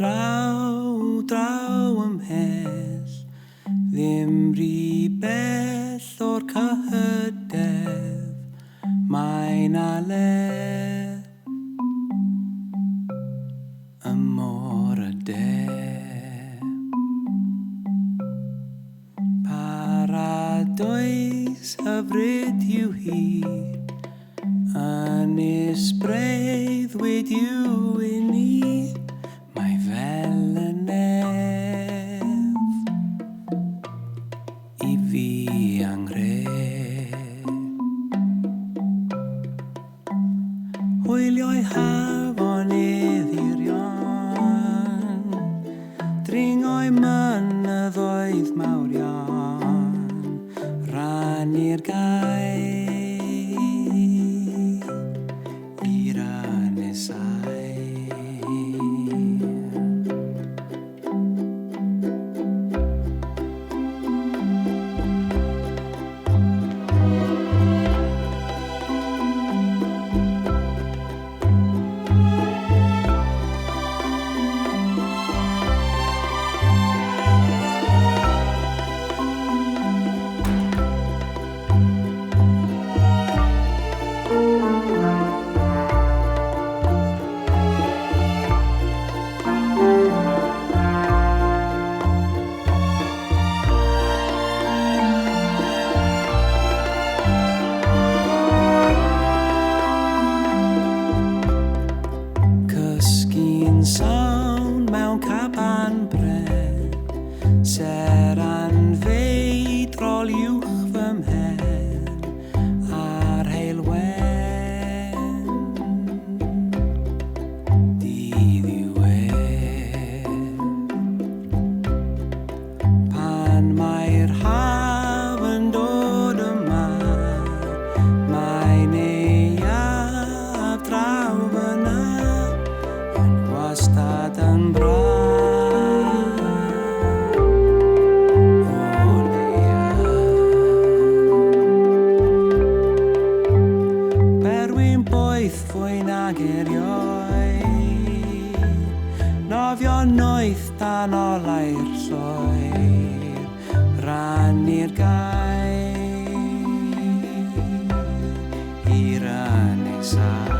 draw ymhell, ddim rhy bell o'r cyhydedd, mae'n alef y môr y de. Paradoes hyfryd yw hyd, ynys breuddwyd yw i ni, mae fel y nef i fi anghref. Hwyliau hafonydd hirion, dringoi mynyddoedd mawr iawn, rannu'r gair i'r ynysau. Cysgu'n sawn mewn caban bren, seran feidrol uwch fy mhen, ar heilwen dydd iwer. Pan mae'r haf yn dod yma, mae'n neuaf draw fyna, wastad yn braf o leiaf. Berwyn boeth fwy nag erioed, nofio noeth dan olau'r llwyr, rannu'r gair i'r ynysau.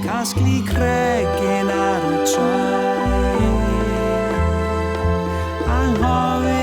Casglu cregyn ar y traeth, anghofio